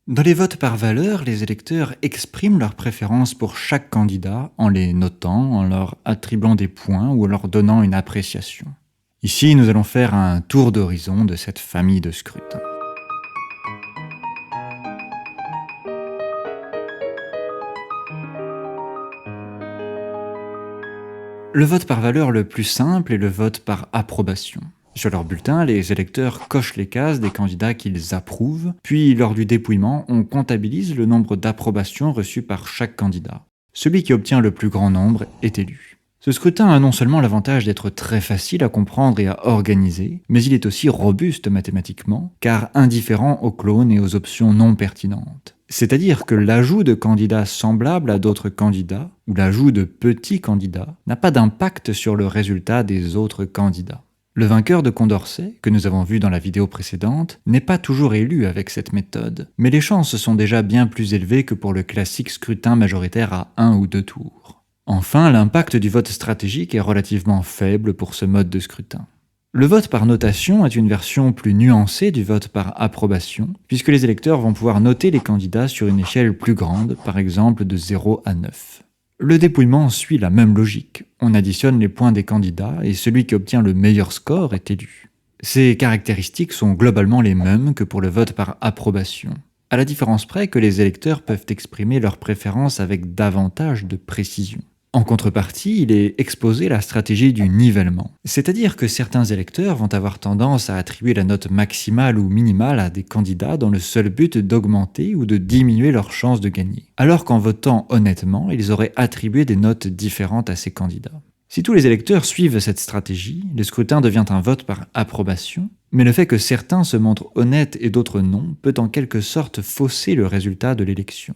Dans les votes par valeur, les électeurs expriment leur préférence pour chaque candidat en les notant, en leur attribuant des points ou en leur donnant une appréciation. Ici, nous allons faire un tour d'horizon de cette famille de scrutins. Le vote par valeur le plus simple est le vote par approbation. Sur leur bulletin, les électeurs cochent les cases des candidats qu'ils approuvent, puis lors du dépouillement, on comptabilise le nombre d'approbations reçues par chaque candidat. Celui qui obtient le plus grand nombre est élu. Ce scrutin a non seulement l'avantage d'être très facile à comprendre et à organiser, mais il est aussi robuste mathématiquement, car indifférent aux clones et aux options non pertinentes. C'est-à-dire que l'ajout de candidats semblables à d'autres candidats, ou l'ajout de petits candidats, n'a pas d'impact sur le résultat des autres candidats. Le vainqueur de Condorcet, que nous avons vu dans la vidéo précédente, n'est pas toujours élu avec cette méthode, mais les chances sont déjà bien plus élevées que pour le classique scrutin majoritaire à 1 ou 2 tours. Enfin, l'impact du vote stratégique est relativement faible pour ce mode de scrutin. Le vote par notation est une version plus nuancée du vote par approbation, puisque les électeurs vont pouvoir noter les candidats sur une échelle plus grande, par exemple de 0 à 9. Le dépouillement suit la même logique. On additionne les points des candidats et celui qui obtient le meilleur score est élu. Ces caractéristiques sont globalement les mêmes que pour le vote par approbation, à la différence près que les électeurs peuvent exprimer leurs préférences avec davantage de précision. En contrepartie, il est exposé la stratégie du nivellement, c'est-à-dire que certains électeurs vont avoir tendance à attribuer la note maximale ou minimale à des candidats dans le seul but d'augmenter ou de diminuer leurs chances de gagner, alors qu'en votant honnêtement, ils auraient attribué des notes différentes à ces candidats. Si tous les électeurs suivent cette stratégie, le scrutin devient un vote par approbation, mais le fait que certains se montrent honnêtes et d'autres non peut en quelque sorte fausser le résultat de l'élection.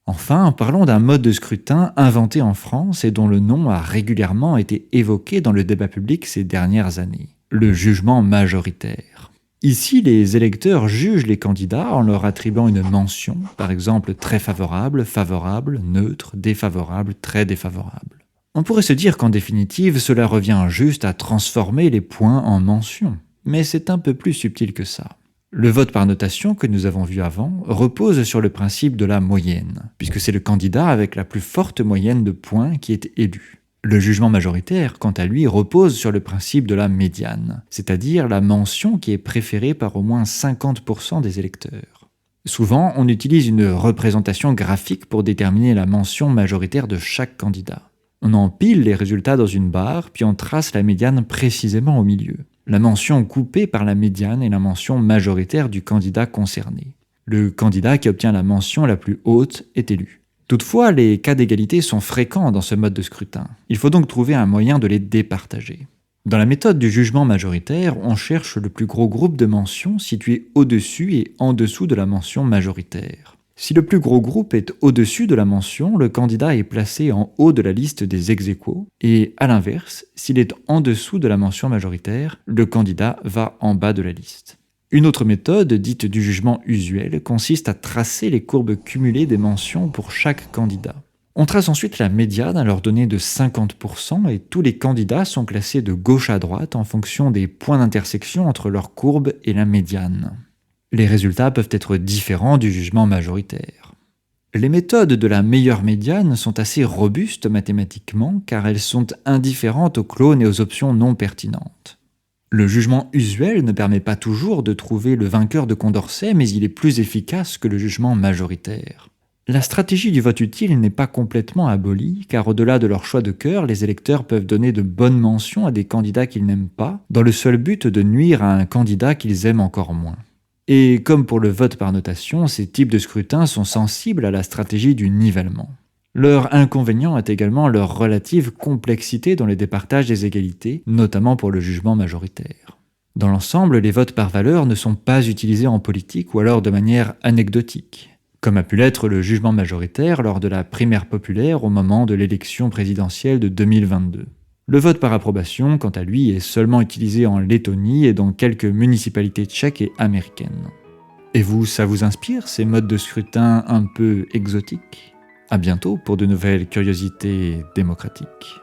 Enfin, parlons d'un mode de scrutin inventé en France et dont le nom a régulièrement été évoqué dans le débat public ces dernières années. Le jugement majoritaire. Ici, les électeurs jugent les candidats en leur attribuant une mention, par exemple très favorable, favorable, neutre, défavorable, très défavorable. On pourrait se dire qu'en définitive, cela revient juste à transformer les points en mentions, mais c'est un peu plus subtil que ça. Le vote par notation que nous avons vu avant repose sur le principe de la moyenne, puisque c'est le candidat avec la plus forte moyenne de points qui est élu. Le jugement majoritaire, quant à lui, repose sur le principe de la médiane, c'est-à-dire la mention qui est préférée par au moins 50% des électeurs. Souvent, on utilise une représentation graphique pour déterminer la mention majoritaire de chaque candidat. On empile les résultats dans une barre, puis on trace la médiane précisément au milieu. La mention coupée par la médiane est la mention majoritaire du candidat concerné. Le candidat qui obtient la mention la plus haute est élu. Toutefois, les cas d'égalité sont fréquents dans ce mode de scrutin. Il faut donc trouver un moyen de les départager. Dans la méthode du jugement majoritaire, on cherche le plus gros groupe de mentions situé au-dessus et en dessous de la mention majoritaire. Si le plus gros groupe est au-dessus de la mention, le candidat est placé en haut de la liste des ex-aequo, et à l'inverse, s'il est en dessous de la mention majoritaire, le candidat va en bas de la liste. Une autre méthode, dite du jugement usuel, consiste à tracer les courbes cumulées des mentions pour chaque candidat. On trace ensuite la médiane à leur donner de 50% et tous les candidats sont classés de gauche à droite en fonction des points d'intersection entre leur courbe et la médiane. Les résultats peuvent être différents du jugement majoritaire. Les méthodes de la meilleure médiane sont assez robustes mathématiquement car elles sont indifférentes aux clones et aux options non pertinentes. Le jugement usuel ne permet pas toujours de trouver le vainqueur de Condorcet, mais il est plus efficace que le jugement majoritaire. La stratégie du vote utile n'est pas complètement abolie, car au-delà de leur choix de cœur, les électeurs peuvent donner de bonnes mentions à des candidats qu'ils n'aiment pas, dans le seul but de nuire à un candidat qu'ils aiment encore moins. Et comme pour le vote par notation, ces types de scrutins sont sensibles à la stratégie du nivellement. Leur inconvénient est également leur relative complexité dans le départage des égalités, notamment pour le jugement majoritaire. Dans l'ensemble, les votes par valeur ne sont pas utilisés en politique ou alors de manière anecdotique, comme a pu l'être le jugement majoritaire lors de la primaire populaire au moment de l'élection présidentielle de 2022. Le vote par approbation, quant à lui, est seulement utilisé en Lettonie et dans quelques municipalités tchèques et américaines. Et vous, ça vous inspire, ces modes de scrutin un peu exotiques ? À bientôt pour de nouvelles curiosités démocratiques.